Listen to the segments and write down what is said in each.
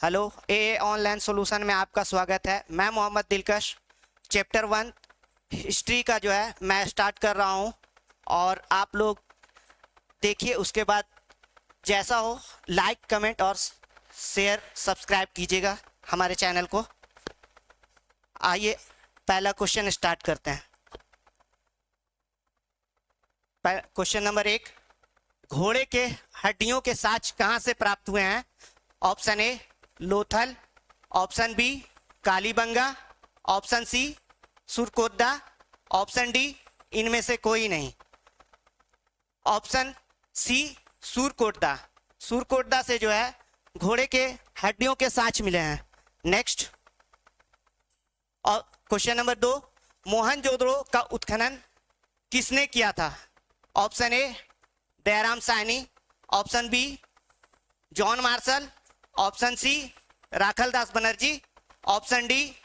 Hello, ए online solution में आपका स्वागत है। मैं मोहम्मद दिलकश चैप्टर 1 हिस्ट्री का जो है मैं स्टार्ट कर रहा हूं और आप लोग देखिए। उसके बाद जैसा हो लाइक कमेंट और शेयर सब्सक्राइब कीजिएगा हमारे चैनल को। आइए पहला क्वेश्चन स्टार्ट करते हैं। क्वेश्चन नंबर 1, घोड़े के हड्डियों के साँच कहाँ से प्राप्त हुए हैं? Option A Lothal, option B Kalibangan, option C Surkotada, option D इनमें से कोई नहीं। Option C सुरकोट्टा। सुरकोट्टा से जो है घोड़े के हड्डियों के साँच मिले हैं। नेक्स्ट, और क्वेश्चन नंबर 2, मोहनजोदड़ो का उत्खनन किसने किया था? Option A Dayaram Sahni, option B John Marshall, option C Rakhaldas Banerjee, option D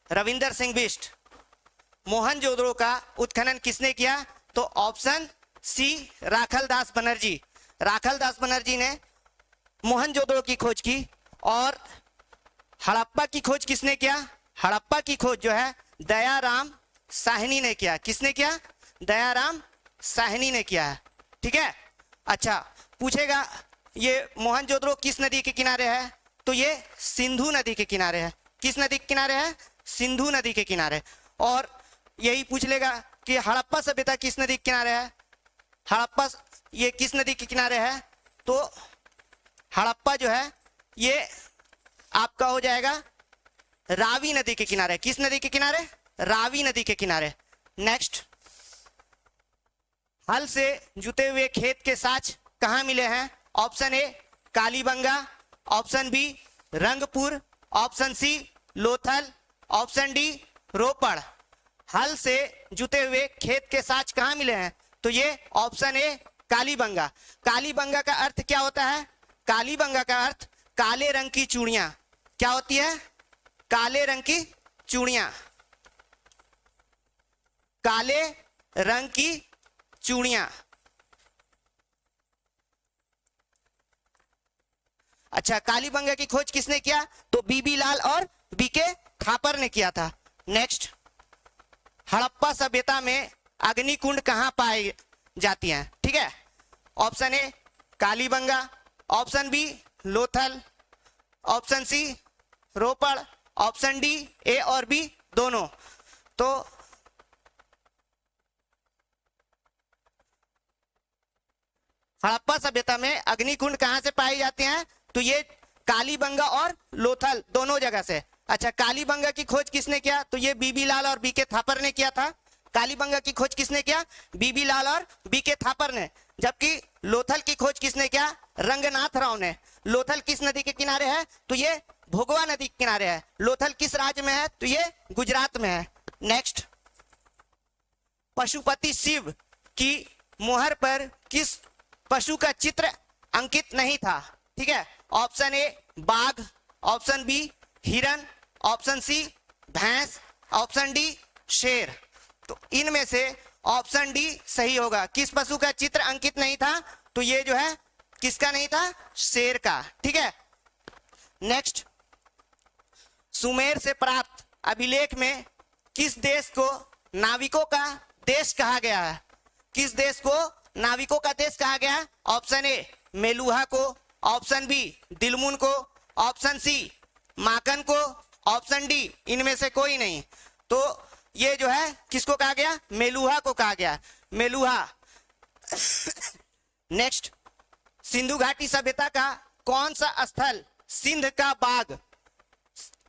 Ravinder Singh Bisht. Mohenjodaro का उत्खनन किसने किया? तो ऑप्शन सी राखलदास बनर्जी। राखलदास बनर्जी ने मोहनजोदड़ो की खोज की। और हड़प्पा की खोज किसने किया? हड़प्पा की खोज जो है दयाराम साहनी ने किया। किसने किया? दयाराम साहनी ने किया है। ठीक है। अच्छा, पूछेगा ये मोहनजोदड़ो किस नदी के किनारे है? तो ये सिंधु नदी के किनारे है। किस नदी के किनारे है? सिंधु नदी के किनारे। और यही पूछ लेगा कि हड़प्पा सभ्यता किस नदी के किनारे है? हड़प्पा ये किस नदी के किनारे है? तो हड़प्पा जो है ये आपका हो जाएगा रावी नदी के किनारे। किस नदी के किनारे? रावी नदी के किनारे। नेक्स्ट, हल से जुते हुए खेत के साँच कहाँ मिले हैं? Option A Kalibangan, option B Rangpur, option C Lothal, option D Ropar. हल से जुते हुए खेत के साँच कहाँ मिले हैं? तो ये ऑप्शन ए कालीबंगा। कालीबंगा का अर्थ क्या होता है? कालीबंगा का अर्थ काले रंग की चूड़ियां। क्या होती है? काले रंग की चूड़ियां। काले रंग की चूड़ियां। अच्छा, कालीबंगा की खोज किसने किया? तो बीबी लाल और बीके थापर ने किया था। नेक्स्ट, हड़प्पा सभ्यता में अग्निकुंड कहां पाई जाती हैं? ठीक है। Option A Kalibangan, option B Lothal, option C Ropar, option D A और बी दोनों। तो हड़प्पा सभ्यता में अग्निकुंड कहां से पाई जाती हैं? तो ये कालीबंगा और लोथल दोनों जगह से। अच्छा, कालीबंगा की खोज किसने किया? तो ये बीबी लाल और बीके थापर ने किया था। कालीबंगा की खोज किसने किया? बीबी लाल और बीके थापर ने। जबकि लोथल की खोज किसने किया? रंगनाथ राव ने। लोथल किस नदी के किनारे है? तो ये भोगवा नदी के किनारे है। लोथल किस राज्य में है? तो ये गुजरात में है। नेक्स्ट, पशुपति शिव की मोहर पर किस पशु का चित्र अंकित नहीं था? ठीक है। ऑप्शन ए बाघ, ऑप्शन बी हिरन, ऑप्शन सी भैंस, ऑप्शन डी शेर। तो इनमें से ऑप्शन डी सही होगा। किस पशु का चित्र अंकित नहीं था? तो ये जो है किसका नहीं था? शेर का। ठीक है। नेक्स्ट, सुमेर से प्राप्त अभिलेख में किस देश को नाविकों का देश कहा गया है? किस देश को नाविकों का देश कहा गया? ऑप्शन ए मेलुहा को, ऑप्शन बी दिलमुन को, ऑप्शन सी माकन को, ऑप्शन डी इनमें से कोई नहीं। तो ये जो है किसको कहा गया? मेलुहा को कहा गया। मेलुहा। नेक्स्ट, सिंधु घाटी सभ्यता का कौन सा स्थल सिंध का बाग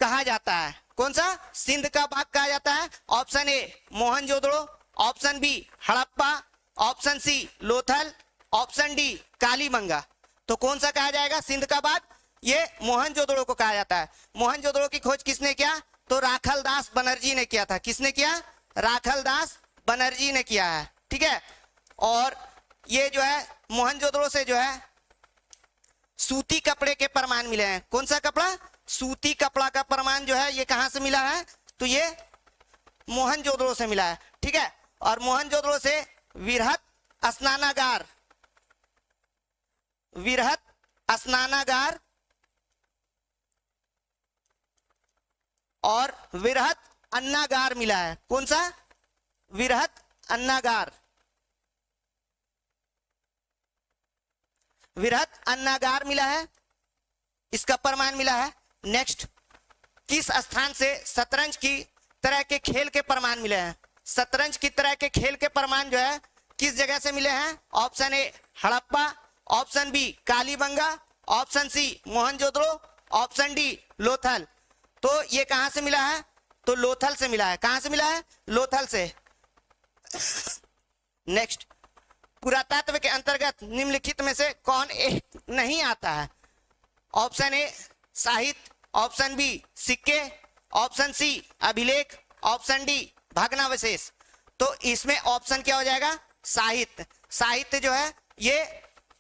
कहा जाता है? कौन सा? सिंध का बाग कहा जाता है। Option A Mohenjodaro, option B Harappa, option C Lothal, option D Kalibanga. तो कौन सा कहा जाएगा सिंध का बाग? ये मोहनजोदड़ो को कहा जाता है। मोहनजोदड़ो की खोज किसने किया? तो राखलदास बनर्जी ने किया था। किसने किया? राखलदास बनर्जी ने किया है। ठीक है। और ये जो है मोहनजोदड़ो से जो है सूती कपड़े के प्रमाण मिले हैं। कौन सा कपड़ा? सूती कपड़ा का प्रमाण जो है ये कहां से मिला है? तो ये मोहनजोदड़ो से मिला है। ठीक है। और मोहनजोदड़ो से विरहत स्नानागार, विरहत स्नानागार और विरहत अन्नागार मिला है। कौन सा? विरहत अन्नागार, विरहत अन्नागार मिला है, इसका प्रमाण मिला है। नेक्स्ट, किस स्थान से शतरंज की तरह के खेल के प्रमाण मिले हैं? शतरंज की तरह के खेल के प्रमाण जो है किस जगह से मिले हैं? Option A Harappa, option B Kalibangan, option C Mohenjodaro, option D Lothal. तो ये कहां से मिला है? तो लोथल से मिला है। कहां से मिला है? लोथल से। नेक्स्ट, पुरातत्व के अंतर्गत निम्नलिखित में से कौन एक नहीं आता है? ऑप्शन ए साहित्य, ऑप्शन बी सिक्के, ऑप्शन सी अभिलेख, ऑप्शन डी भग्नावशेष। तो इसमें ऑप्शन क्या हो जाएगा? साहित्य। साहित्य जो है ये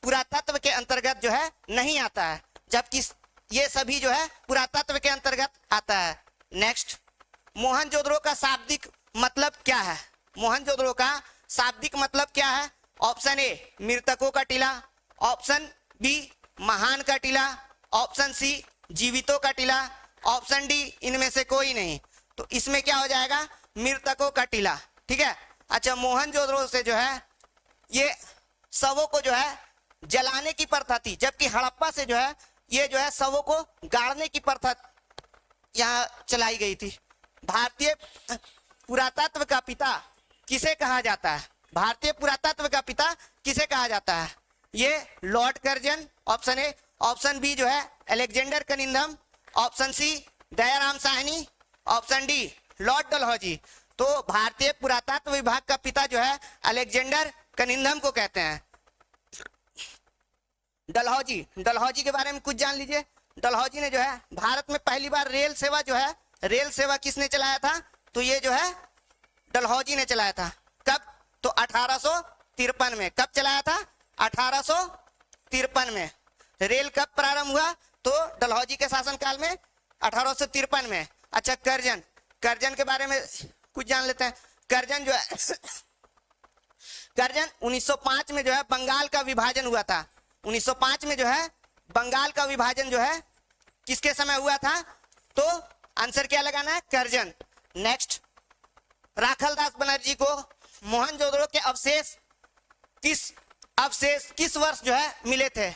पुरातत्व के अंतर्गत जो है नहीं आता है, जबकि ये सभी जो है पुरातत्व के अंतर्गत आता है। नेक्स्ट, मोहनजोदड़ो का शाब्दिक मतलब क्या है? मोहनजोदड़ो का शाब्दिक मतलब क्या है? ऑप्शन ए मृतकों का टीला, ऑप्शन बी महान का टीला, ऑप्शन सी जीवितों का टीला, ऑप्शन डी इनमें से कोई नहीं। तो इसमें क्या हो जाएगा? मृतकों का टीला। ठीक है। अच्छा, मोहनजोदड़ो से जो है ये शवों को जो है जलाने की प्रथा थी, जबकि हड़प्पा से जो है ये जो है शवों को गाड़ने की प्रथा यहाँ चलाई गई थी। भारतीय पुरातत्व का पिता किसे कहा जाता है? भारतीय पुरातत्व का पिता किसे कहा जाता है? ये Lord Curzon, option A, option B जो है Alexander Cunningham, option C Dayaram Sahni, option D Lord Dalhousie. तो भारतीय पुरातत्व विभाग का पिता जो है अलेक्जेंडर कनिंघम को कहते हैं। डलहौजी, डलहौजी के बारे में कुछ जान लीजिए। डलहौजी ने जो है भारत में पहली बार रेल सेवा जो है, रेल सेवा किसने चलाया था? तो ये जो है डलहौजी ने चलाया था। कब? तो 1853 में। कब चलाया था? 1853 में। रेल कब प्रारंभ हुआ? तो डलहौजी के शासनकाल में 1853 में। अच्छा, कर्जन, कर्जन के बारे में कुछ जान लेते हैं। कर्जन जो है कर्जन 1905 में जो है बंगाल का विभाजन हुआ था। 1905 में जो है बंगाल का विभाजन जो है किसके समय हुआ था? तो आंसर क्या लगाना है? कर्जन। नेक्स्ट, राखलदास बनर्जी को मोहनजोदड़ो के अवशेष किस वर्ष जो है मिले थे?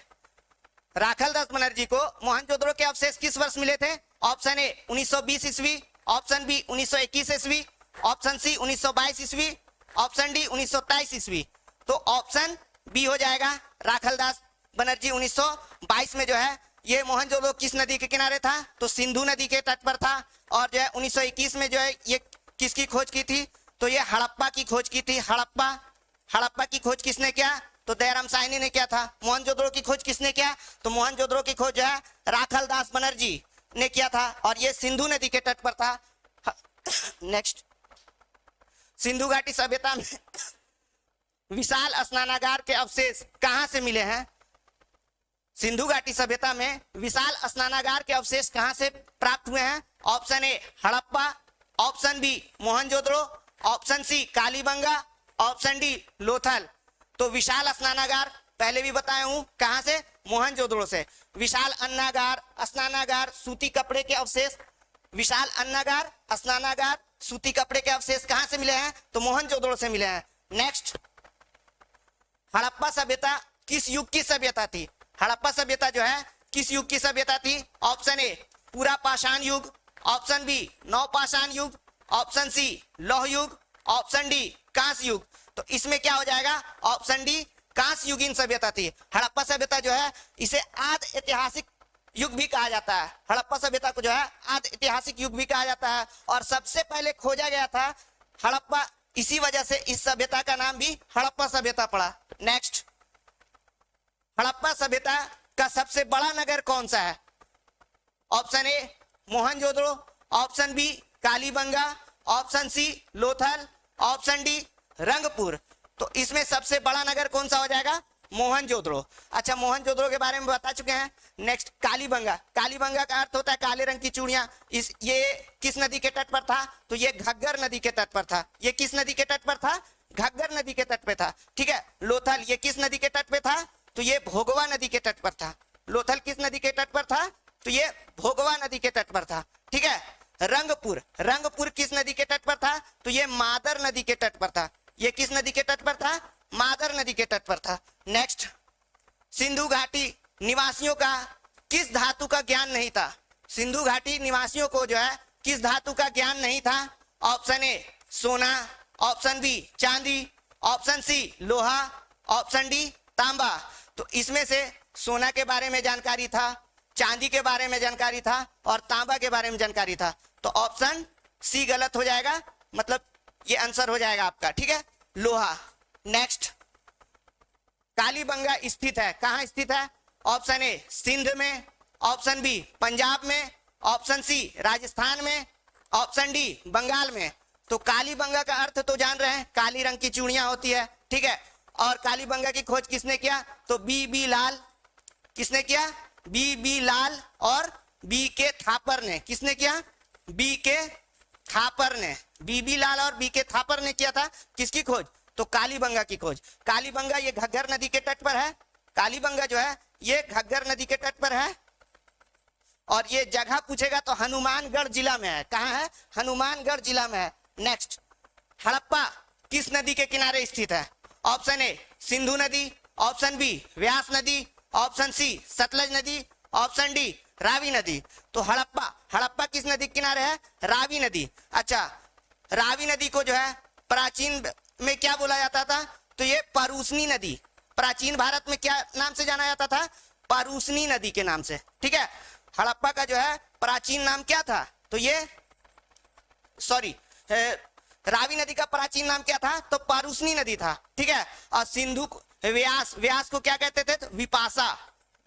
राखलदास बनर्जी को मोहनजोदड़ो के अवशेष किस वर्ष मिले थे? ऑप्शन ए 1920 ईस्वी, ऑप्शन बी 1921 ईस्वी, ऑप्शन सी 1922 ईस्वी, ऑप्शन डी 1923 ईस्वी। तो ऑप्शन बी हो जाएगा, राखलदास बनर्जी 1922 में जो है ये मोहनजोदड़ो किस नदी के किनारे था? तो सिंधु नदी के तट पर था। और जो है 1921 में जो है ये किसकी खोज की थी? तो ये हड़प्पा की खोज की थी। हड़प्पा की खोज किसने किया? तो दयाराम साहनी ने किया था। मोहनजोदड़ो की खोज किसने किया? तो मोहनजोदड़ो की खोज जो है राखलदास बनर्जी ने किया था, और ये सिंधु नदी के तट पर था। नेक्स्ट, सिंधु घाटी सभ्यता में विशाल स्नानागार के अवशेष कहां से मिले हैं? सिंधु घाटी सभ्यता में विशाल स्नानागार के अवशेष कहां से प्राप्त हुए हैं? Option A Harappa, option B Mohenjodaro, option C Kalibanga, option D Lothal. तो विशाल स्नानागार पहले भी बताया हूं कहां से? मोहनजोदड़ो से। विशाल अन्नागार, स्नानागार, सूती कपड़े के अवशेष, विशाल अन्नागार, स्नानागार, सूती कपड़े के अवशेष कहां से मिले हैं? तो मोहनजोदड़ो से मिले हैं। नेक्स्ट, हड़प्पा सभ्यता किस युग की सभ्यता थी? हड़प्पा सभ्यता जो है किस युग की सभ्यता थी? ऑप्शन ए पूरा पाषाण युग, ऑप्शन बी नवपाषाण युग, ऑप्शन सी लौह युग, ऑप्शन डी कांस्य युग। तो इसमें क्या हो जाएगा? ऑप्शन डी कांस्य युगीन सभ्यता थी। हड़प्पा सभ्यता जो है इसे आद ऐतिहासिक युग भी कहा जाता है। हड़प्पा सभ्यता को जो है आद ऐतिहासिक युग भी कहा जाता है, और सबसे पहले खोजा गया था हड़प्पा, इसी वजह से इस सभ्यता का नाम भी हड़प्पा सभ्यता पड़ा। नेक्स्ट, हड़प्पा सभ्यता का सबसे बड़ा नगर कौन सा है? Option A Mohenjodaro, option B Kalibangan, option C Lothal, option D Rangpur. तो इसमें सबसे बड़ा नगर कौन सा हो जाएगा? मोहनजोदड़ो। अच्छा, मोहनजोदड़ो के बारे में बता चुके हैं। नेक्स्ट, कालीबंगा। कालीबंगा का अर्थ होता है काले रंग की चूड़ियां। ये किस नदी के तट पर था? तो ये घग्गर नदी के तट पर था। ये किस नदी के तट पर था? घग्गर नदी के तट पे था। ठीक है। लोथल ये किस नदी के तट पे था? तो ये भोगवा नदी के तट पर था। लोथल किस नदी के तट पर था? तो ये भोगवा नदी के तट पर था। ठीक है। रंगपुर, रंगपुर किस नदी के तट पर था? तो ये मादर नदी के तट पर था। ये किस नदी के तट पर था? मादर नदी के तट पर था। नेक्स्ट, सिंधु घाटी निवासियों का किस धातु का ज्ञान नहीं था? सिंधु घाटी निवासियों को जो है किस धातु का ज्ञान नहीं था? ऑप्शन ए सोना, ऑप्शन बी चांदी, ऑप्शन सी लोहा, ऑप्शन डी तांबा। तो इसमें से सोना के बारे में जानकारी था, चांदी के बारे में जानकारी था और तांबा के बारे में जानकारी था। तो ऑप्शन सी गलत हो जाएगा, मतलब ये आंसर हो जाएगा आपका, ठीक है, लोहा। नेक्स्ट, कालीबंगा स्थित है, कहां स्थित है? ऑप्शन ए सिंध में, ऑप्शन बी पंजाब में, ऑप्शन सी राजस्थान में, ऑप्शन डी बंगाल में। तो कालीबंगा का अर्थ तो जान रहे हैं, काली रंग की चूड़ियां होती है, ठीक है। और कालीबंगा की खोज किसने किया? तो बी लाल। किसने किया? बी लाल और बी के थापर ने। किसने किया? बी के थापर ने। बी लाल और बी के थापर ने किया था किसकी खोज? तो कालीबंगा की खोज। कालीबंगा ये घग्गर नदी के तट पर है। कालीबंगा जो है ये घग्गर नदी के तट पर है और ये जगह पूछेगा तो हनुमानगढ़ जिला में है। कहां है? हनुमानगढ़ जिला में है। नेक्स्ट, हड़प्पा किस नदी के किनारे स्थित है? ऑप्शन ए सिंधु नदी, ऑप्शन बी व्यास नदी, ऑप्शन सी सतलज नदी, ऑप्शन डी रावी नदी। तो हड़प्पा किस नदी के किनारे है? रावी नदी। अच्छा, रावी नदी को जो है प्राचीन में क्या बोला जाता था? तो ये परूसनी नदी। प्राचीन भारत में क्या नाम से जाना जाता था? परूसनी नदी के नाम से, ठीक है। हड़प्पा का जो है प्राचीन नाम क्या था? तो ये रावी नदी का प्राचीन नाम क्या था? तो पारूसनी नदी था, ठीक है। और सिंधु व्यास को क्या कहते थे? तो विपाशा।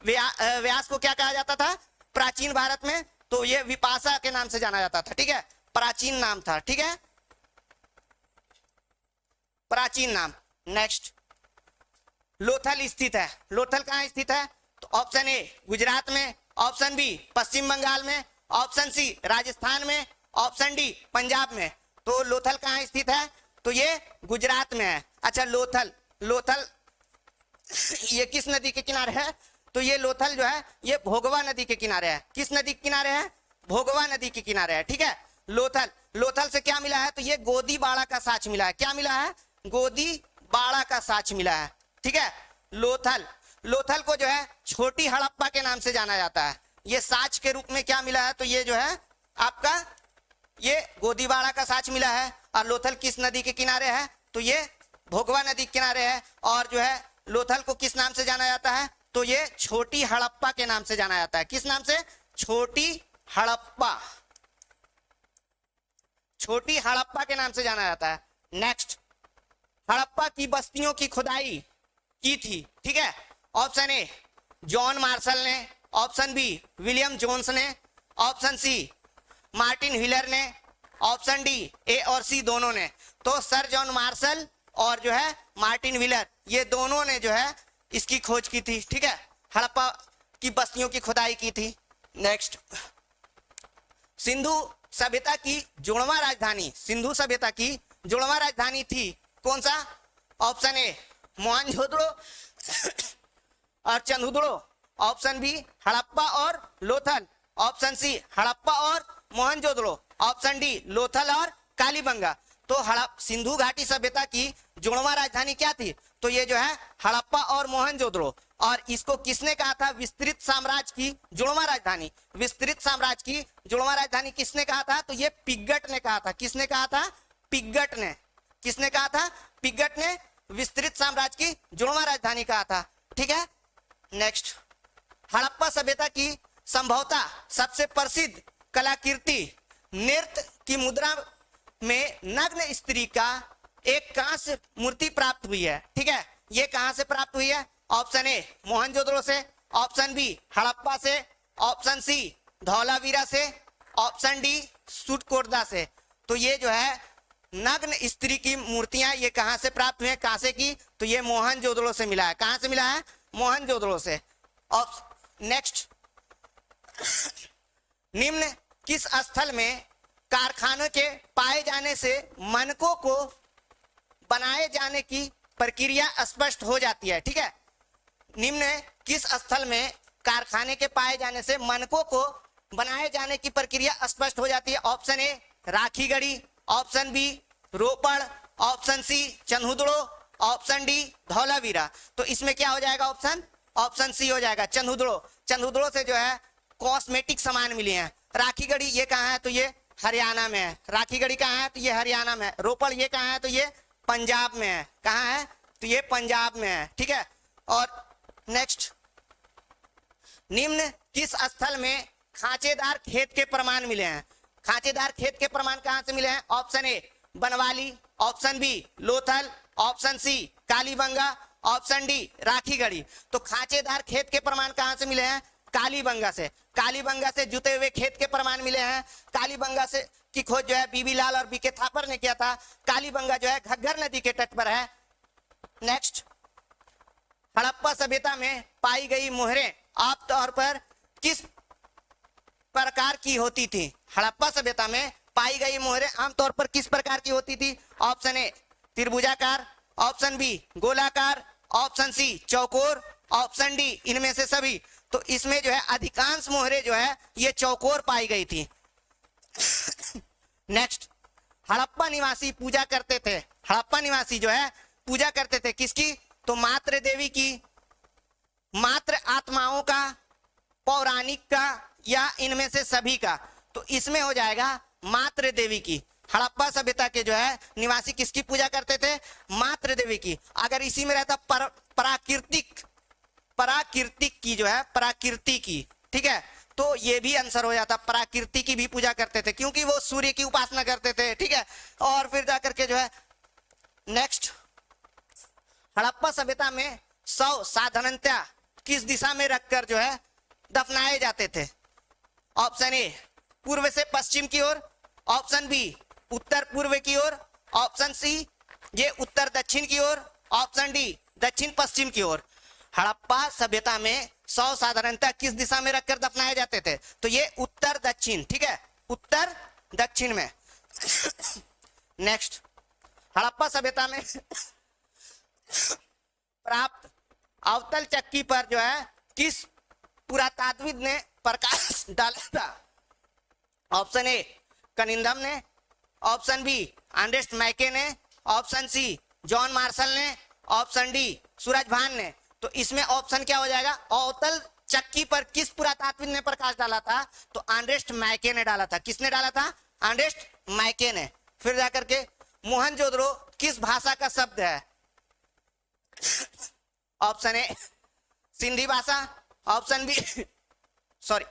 व्यास को क्या कहा जाता था प्राचीन भारत में? तो ये विपाशा के नाम से जाना जाता था, ठीक है, प्राचीन नाम था, ठीक है, प्राचीन नाम। नेक्स्ट, लोथल स्थित है। लोथल कहां स्थित है? तो ऑप्शन ए गुजरात में, ऑप्शन बी पश्चिम बंगाल में, ऑप्शन सी राजस्थान में, ऑप्शन डी पंजाब में। तो लोथल कहां स्थित है? तो ये गुजरात में है। अच्छा, लोथल ये किस नदी के किनारे है? तो ये लोथल जो है ये भोगवा नदी के किनारे है। किस नदी के किनारे है? भोगवा नदी के किनारे है, ठीक है। लोथल से क्या मिला है? तो ये गोदी बाड़ा का साक्ष्य मिला है। क्या मिला है? गोदी बाड़ा का साक्ष्य मिला है, ठीक है। लोथल को जो है छोटी हड़प्पा के नाम से जाना जाता है। ये साक्ष्य के रूप में क्या मिला है? तो ये जो है आपका ये गोदीबाड़ा का साक्ष्य मिला है। और लोथल किस नदी के किनारे है? तो ये भोगवा नदी के किनारे है। और जो है लोथल को किस नाम से जाना जाता है? तो ये छोटी हड़प्पा के नाम से जाना जाता है। किस नाम से? छोटी हड़प्पा। छोटी हड़प्पा के नाम से जाना जाता है। नेक्स्ट, हड़प्पा की बस्तियों की खुदाई की थी, ठीक है। ऑप्शन ए जॉन मार्शल ने, ऑप्शन बी विलियम जोन्स ने, ऑप्शन सी मार्टिन व्हीलर ने, ऑप्शन डी ए और सी दोनों ने। तो सर जॉन मार्शल और जो है मार्टिन व्हीलर ये दोनों ने जो है इसकी खोज की थी, ठीक है, हड़प्पा की बस्तियों की खुदाई की थी। नेक्स्ट, सिंधु सभ्यता की जुड़वा राजधानी, सिंधु सभ्यता की जुड़वा राजधानी थी कौन सा? ऑप्शन ए मोहनजोदड़ो और चंदुदड़ो, ऑप्शन बी हड़प्पा और लोथल, ऑप्शन सी हड़प्पा और मोहनजोदड़ो, ऑप्शन डी लोथल और कालीबंगा। तो सिंधु घाटी सभ्यता की जुड़वा राजधानी क्या थी? तो ये जो है हड़प्पा और मोहनजोदड़ो। और इसको किसने कहा था विस्तृत साम्राज्य की जुड़वा राजधानी? विस्तृत साम्राज्य की जुड़वा राजधानी किसने कहा था? तो ये पिग्गट ने कहा था। किसने कहा था? पिग्गट ने। किसने कहा था? पिग्गट ने विस्तृत साम्राज्य की जुड़वा राजधानी कहा था, ठीक है। नेक्स्ट, हड़प्पा सभ्यता की संभवतः सबसे प्रसिद्ध कलाकृति नृत्य की मुद्रा में नग्न स्त्री का एक कांस्य मूर्ति प्राप्त हुई है, ठीक है। ये कहां से प्राप्त हुई है? ऑप्शन ए मोहनजोदड़ो से, ऑप्शन बी हड़प्पा से, ऑप्शन सी धौलावीरा से, ऑप्शन डी सुटकोटदा से। तो ये जो है नग्न स्त्री की मूर्तियां ये कहां से प्राप्त हुई है? कहां से की? तो ये मोहनजोदड़ो से मिला है। कहां से मिला है? मोहनजोदड़ो से। नेक्स्ट, निम्न किस स्थल में कारखानों के पाए जाने से मनकों को बनाए जाने की प्रक्रिया स्पष्ट हो जाती है, ठीक है। निम्न किस स्थल में कारखाने के पाए जाने से मनकों को बनाए जाने की प्रक्रिया स्पष्ट हो जाती है। Option A Rakhigarhi, option B Ropar, option C Chanhudaro, option D Dholavira. तो इसमें क्या हो जाएगा ऑप्शन, ऑप्शन सी हो जाएगा चंदुदड़ो। चंदुदड़ो से जो है कॉस्मेटिक सामान मिले हैं। राखीगढ़ी ये कहाँ है, तो ये हरियाणा में है। राखीगढ़ी कहाँ है, तो ये हरियाणा में है। रोपड़ ये कहाँ है, तो ये पंजाब में है। कहाँ है, तो ये पंजाब में है। ठीक है, और नेक्स्ट, निम्न किस स्थल में खांचेदार खेत के प्रमाण मिले हैं। खांचेदार खेत के प्रमाण कहां से मिले हैं। Option A Banawali, option B Lothal, option C Kalibanga, option D Rakhigarhi. तो खांचेदार खेत के प्रमाण कहां से मिले हैं, कालीबंगा से। कालीबंगा से जुते हुए खेत के प्रमाण मिले हैं। कालीबंगा से की खोज जो है बीबी लाल और बीके थापर ने किया था। कालीबंगा जो है घग्गर नदी के तट पर है। नेक्स्ट, हड़प्पा सभ्यता में पाई गई मोहरें आमतौर पर किस प्रकार की होती थी। हड़प्पा सभ्यता में पाई गई मोहरें आमतौर पर किस प्रकार की होती थी। ऑप्शन ए त्रिभुजाकार, ऑप्शन बी गोलाकार, ऑप्शन सी चौकोर, ऑप्शन डी इनमें से सभी। तो इसमें जो है अधिकांश मोहरें जो है ये चौकोर पाई गई थी। नेक्स्ट, हड़प्पा निवासी पूजा करते थे। हड़प्पा निवासी जो है पूजा करते थे किसकी, तो मात्र देवी की, मात्र आत्माओं का, पौराणिक का, या इनमें से सभी का। तो इसमें हो जाएगा मात्र देवी की। हड़प्पा सभ्यता के जो है निवासी किसकी पूजा करते थे, मात्र देवी की। अगर इसी में रहता प्राकृतिक, प्राकृतिक की जो है प्राकृति की, ठीक है, तो ये भी आंसर हो जाता, प्राकृति की भी पूजा करते थे क्योंकि वो सूर्य की उपासना करते थे। ठीक है, और फिर जाकर के जो है नेक्स्ट, हड़प्पा सभ्यता में शव साधारणतया किस दिशा में रखकर जो है दफनाए जाते थे। ऑप्शन ए पूर्व से पश्चिम की ओर, ऑप्शन बी उत्तर पूर्व की ओर, ऑप्शन सी ये उत्तर दक्षिण की ओर, ऑप्शन डी दक्षिण पश्चिम की ओर। हड़प्पा सभ्यता में शव साधारणतः किस दिशा में रखकर दफनाए जाते थे, तो ये उत्तर दक्षिण। ठीक है, उत्तर दक्षिण में। नेक्स्ट, हड़प्पा सभ्यता में प्राप्त अवतल चक्की पर जो है किस पुरातात्विद ने प्रकाश डाला था। ऑप्शन ए कनिंदम ने, ऑप्शन बी एर्नेस्ट मैके ने, ऑप्शन सी जॉन मार्शल ने, ऑप्शन डी सूरज भान ने। तो इसमें ऑप्शन क्या हो जाएगा, अवतल चक्की पर किस पुरातात्विद ने प्रकाश डाला था, तो एर्नेस्ट मैके ने डाला था। किसने डाला था, एर्नेस्ट मैके ने। फिर जाकर के मोहनजोदड़ो किस भाषा का शब्द है। ऑप्शन ए सिंधी भाषा, option B sorry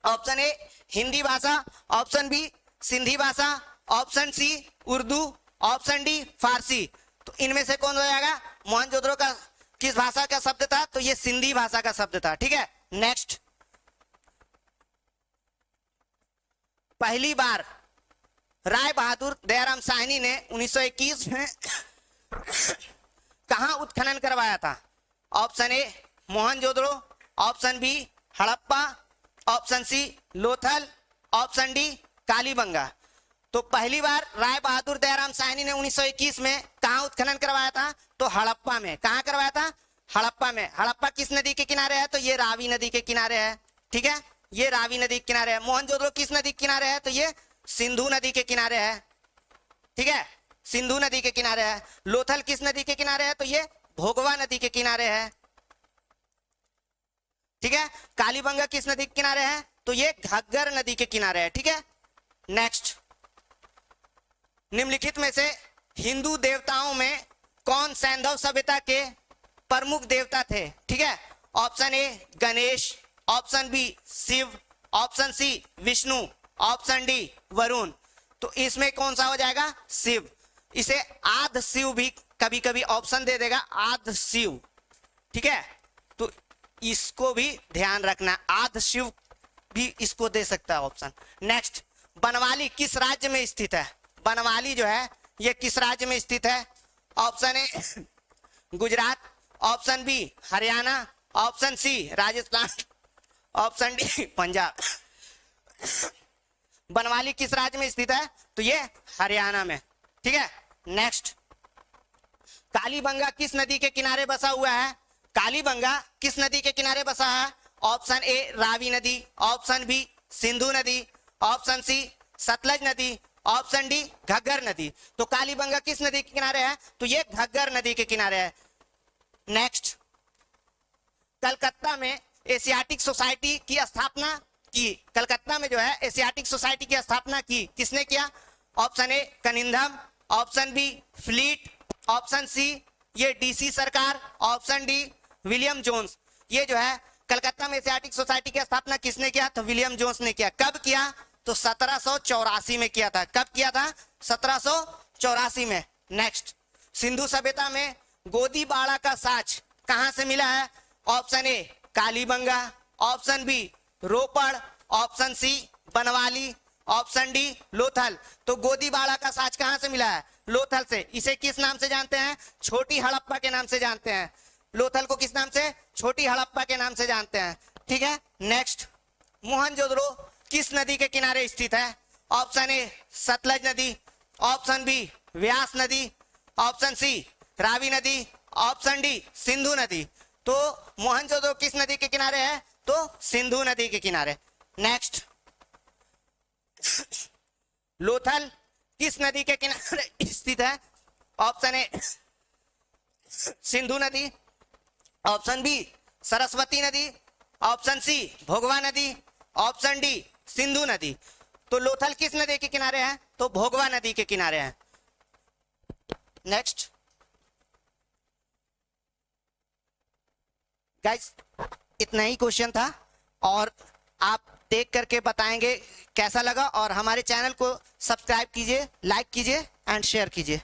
option A Hindi भाषा, ऑप्शन बी सिंधी भाषा, option C Urdu, option D Farsi. तो इनमें से कौन हो जाएगा, मोहनजोदड़ो का किस भाषा का शब्द था, तो ये सिंधी भाषा का शब्द था। ठीक है, नेक्स्ट, पहली बार राय बहादुर दयाराम साहनी ने 1921 में कहां उत्खनन करवाया था। Option A Mohenjodaro, option B Harappa, option C Lothal, option D Kalibanga. तो पहली बार राय बहादुर दयाराम साहनी ने 1921 में कहां उत्खनन करवाया था, तो हड़प्पा में। कहां करवाया था, हड़प्पा में। हड़प्पा किस नदी के किनारे है, तो ये रावी नदी के किनारे है। ठीक है, ये रावी नदी के किनारे है। मोहनजोदड़ो किस नदी के किनारे है, तो ये सिंधु नदी के किनारे है। ठीक है, सिंधु नदी के किनारे है। लोथल किस नदी के किनारे है, तो ये भोगवा नदी के किनारे है। ठीक है, कालीबंगा किस नदी के किनारे है, तो ये घग्गर नदी के किनारे है। ठीक है, नेक्स्ट, निम्नलिखित में से हिंदू देवताओं में कौन सैंधव सभ्यता के प्रमुख देवता थे। ठीक है, option A Ganesh, option B Shiva, option C Vishnu, option D Varuna. तो इसमें कौन सा हो जाएगा, शिव। इसे आद शिव भी कभी कभी ऑप्शन दे देगा, आद शिव। ठीक है, तो इसको भी ध्यान रखना, आद शिव भी इसको दे सकता है ऑप्शन। नेक्स्ट, बनवाली किस राज्य में स्थित है। बनवाली जो है ये किस राज्य में स्थित है। Option A Gujarat, option B Haryana, option C Rajasthan, option D Punjab. Banawali किस राज्य में स्थित है, तो ये हरियाणा में। ठीक है, नेक्स्ट, कालीबंगा किस नदी के किनारे बसा हुआ है। कालीबंगा किस नदी के किनारे बसा है। ऑप्शन ए रावी नदी, ऑप्शन बी सिंधु नदी, ऑप्शन सी सतलज नदी, ऑप्शन डी घग्गर नदी। तो कालीबंगा किस नदी के किनारे है? तो ये घग्गर नदी के किनारे है। नेक्स्ट, कलकत्ता में एशियाटिक सोसाइटी की स्थापना की, कलकत्ता में जो है एशियाटिक सोसाइटी की स्थापना की किसने किया? Option A Cunningham, option B Fleet, option C ये डीसी सरकार, ऑप्शन डी विलियम जोन्स। ये जो है कलकत्ता में एशियाटिक सोसाइटी की स्थापना किसने किया? तो विलियम जोन्स ने किया। कब किया? तो 1784 में किया था। कब किया था? 1784 में। नेक्स्ट, सिंधु सभ्यता में गोदीबाड़ा का साज कहां से मिला है? Option A Kalibangan, option B Ropar, option C Banawali, option D Lothal. तो गोदीबाड़ा का साज कहां से मिला है? लोथल से। इसे किस नाम से जानते हैं? छोटी हड़प्पा के नाम से जानते हैं। लोथल को किस नाम से? छोटी हड़प्पा के नाम से जानते हैं। ठीक है। नेक्स्ट, मोहनजोदड़ो किस नदी के किनारे स्थित है? ऑप्शन ए सतलज नदी, ऑप्शन बी व्यास नदी, ऑप्शन सी रावी नदी, ऑप्शन डी सिंधु नदी। तो मोहनजोदड़ो किस नदी के किनारे है? तो सिंधु नदी के किनारे। नेक्स्ट, लोथल किस नदी के किनारे स्थित है? ऑप्शन ए सिंधु नदी, ऑप्शन बी सरस्वती नदी, ऑप्शन सी भोगवा नदी, ऑप्शन डी सिंधु नदी। तो लोथल किस नदी के किनारे है? तो भोगवा नदी के किनारे है। नेक्स्ट गाइस, इतना ही क्वेश्चन था और आप देख करके बताएंगे कैसा लगा, और हमारे चैनल को सब्सक्राइब कीजिए, लाइक कीजिए एंड शेयर कीजिए।